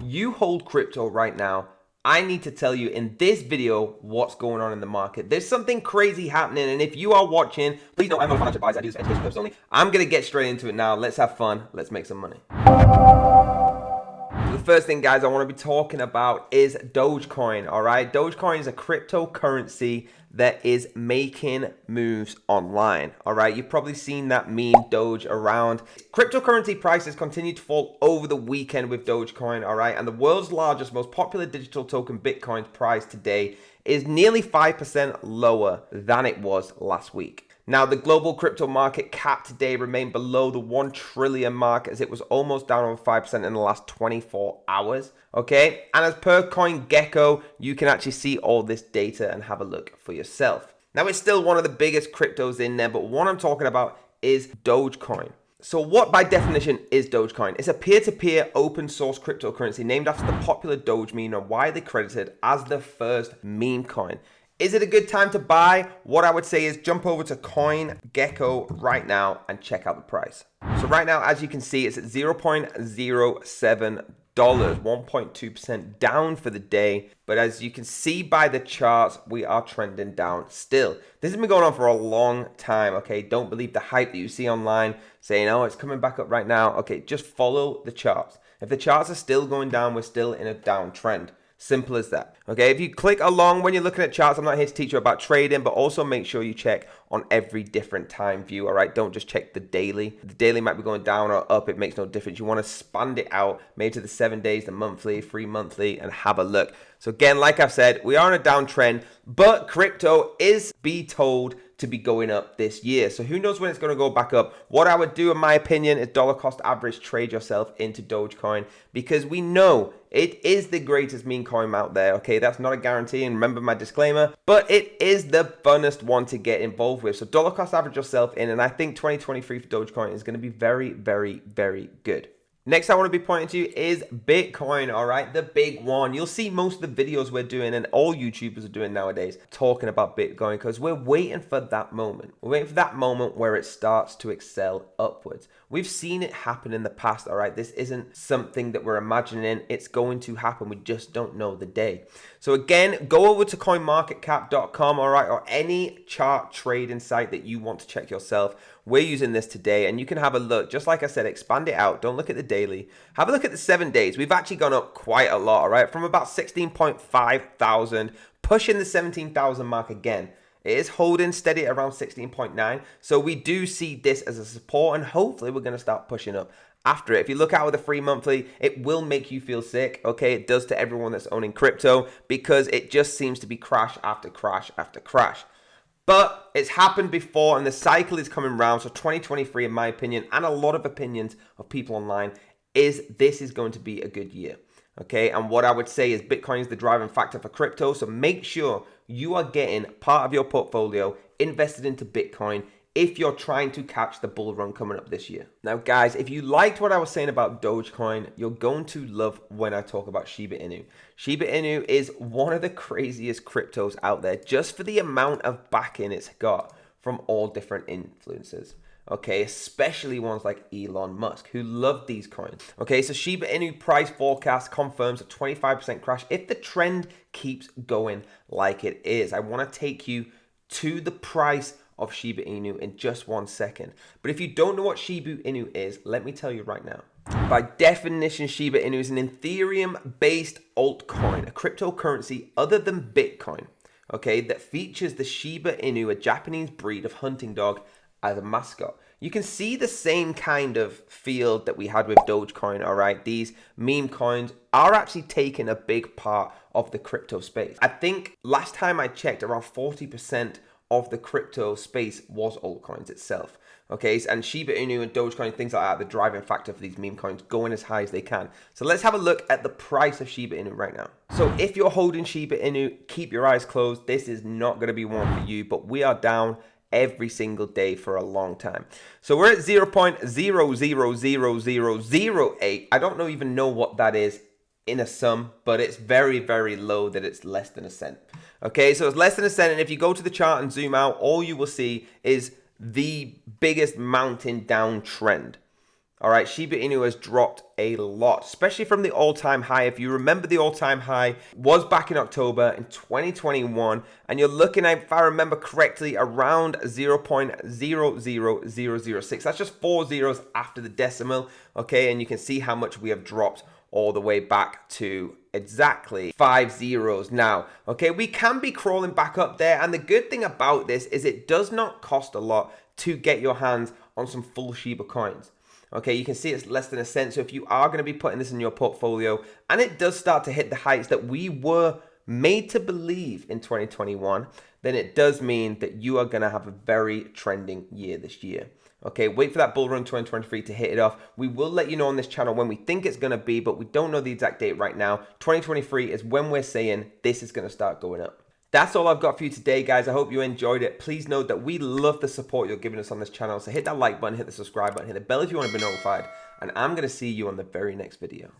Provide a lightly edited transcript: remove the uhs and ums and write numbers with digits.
you hold crypto right now, I need to tell you in this video what's going on in the market. There's something crazy happening, and if you are watching, please know I'm not a financial advisor. I do this for education purposes only. I'm gonna get straight into it now. Let's have fun. Let's make some money. The first thing, guys, I want to be talking about is Dogecoin. All right, Dogecoin is a cryptocurrency that is making moves online. All right, you've probably seen that meme Doge around. Cryptocurrency prices continue to fall over the weekend with Dogecoin. All right, and the world's largest, most popular digital token, Bitcoin's price today is nearly 5% lower than it was last week. Now, the global crypto market cap today remained below the 1 trillion mark as it was almost down over 5% in the last 24 hours. Okay, and as per CoinGecko, you can actually see all this data and have a look for yourself. Now, it's still one of the biggest cryptos in there, but what I'm talking about is Dogecoin. So what by definition is Dogecoin? It's a peer-to-peer open source cryptocurrency named after the popular Doge meme and widely credited as the first meme coin. Is it a good time to buy? What I would say is jump over to CoinGecko right now and check out the price. So right now, as you can see, it's at $0.07, 1.2% down for the day. But as you can see by the charts, we are trending down still. This has been going on for a long time, okay? Don't believe the hype that you see online saying, oh, it's coming back up right now. Okay, just follow the charts. If the charts are still going down, we're still in a downtrend. Simple as that. Okay, if you click along when you're looking at charts, I'm not here to teach you about trading, but also make sure you check on every different time view. All right, don't just check the daily. The daily might be going down or up. It makes no difference. You want to span it out, maybe to the 7 days, the monthly, 3 monthly, and have a look. So again, like I've said, we are in a downtrend, but crypto is told to be going up this year. So who knows when it's going to go back up. What I would do, in my opinion, is dollar cost average trade yourself into Dogecoin because we know it is the greatest meme coin out there. Okay, that's not a guarantee, and remember my disclaimer, but it is the funnest one to get involved with. So dollar cost average yourself in, and I think 2023 for Dogecoin is going to be very, very, very good. Next, I want to be pointing to you is Bitcoin, all right? The big one. You'll see most of the videos we're doing and all YouTubers are doing nowadays talking about Bitcoin because we're waiting for that moment. We're waiting for that moment where it starts to excel upwards. We've seen it happen in the past, all right? This isn't something that we're imagining. It's going to happen. We just don't know the day. So again, go over to coinmarketcap.com, all right, or any chart trading site that you want to check yourself. We're using this today, and you can have a look. Just like I said, expand it out. Don't look at the daily. Have a look at the 7 days. We've actually gone up quite a lot, all right, from about 16.5 thousand, pushing the 17,000 mark again. It is holding steady at around 16.9. So we do see this as a support, and hopefully we're going to start pushing up after it. If you look out with a free monthly, it will make you feel sick. Okay, it does to everyone that's owning crypto because it just seems to be crash after crash after crash. But it's happened before and the cycle is coming round. So 2023, in my opinion, and a lot of opinions of people online, is this is going to be a good year. Okay, and what I would say is Bitcoin is the driving factor for crypto. So make sure you are getting part of your portfolio invested into Bitcoin if you're trying to catch the bull run coming up this year. Now, guys, if you liked what I was saying about Dogecoin, you're going to love when I talk about Shiba Inu. Shiba Inu is one of the craziest cryptos out there just for the amount of backing it's got from all different influencers. Okay, especially ones like Elon Musk, who love these coins. Okay, so Shiba Inu price forecast confirms a 25% crash if the trend keeps going like it is. I want to take you to the price of Shiba Inu in just 1 second. But if you don't know what Shiba Inu is, let me tell you right now. By definition, Shiba Inu is an Ethereum-based altcoin, a cryptocurrency other than Bitcoin, okay, that features the Shiba Inu, a Japanese breed of hunting dog, as a mascot. You can see the same kind of field that we had with Dogecoin, all right? These meme coins are actually taking a big part of the crypto space. I think last time I checked, around 40% of the crypto space was altcoins itself. Okay, and Shiba Inu and Dogecoin, things like that, the driving factor for these meme coins going as high as they can. So let's have a look at the price of Shiba Inu right now. So if you're holding Shiba Inu, keep your eyes closed. This is not going to be one for you, but we are down every single day for a long time. So we're at 0.000008. I don't even know what that is in a sum, but it's very, very low that it's less than a cent. Okay, so it's less than a cent, and if you go to the chart and zoom out, all you will see is the biggest mountain down trend. All right, Shiba Inu has dropped a lot, especially from the all-time high. If you remember, the all-time high was back in October in 2021, and you're looking at, if I remember correctly, around 0.00006. That's just 4 zeros after the decimal, okay? And you can see how much we have dropped all the way back to exactly 5 zeros now. Okay, we can be crawling back up there, and the good thing about this is it does not cost a lot to get your hands on some full Shiba coins. Okay, you can see it's less than a cent. So if you are going to be putting this in your portfolio and it does start to hit the heights that we were made to believe in 2021, then it does mean that you are going to have a very trending year this year. Okay, wait for that bull run 2023 to hit it off. We will let you know on this channel when we think it's going to be, but we don't know the exact date right now. 2023 is when we're saying this is going to start going up. That's all I've got for you today, guys. I hope you enjoyed it. Please note that we love the support you're giving us on this channel. So hit that like button, hit the subscribe button, hit the bell if you want to be notified. And I'm going to see you on the very next video.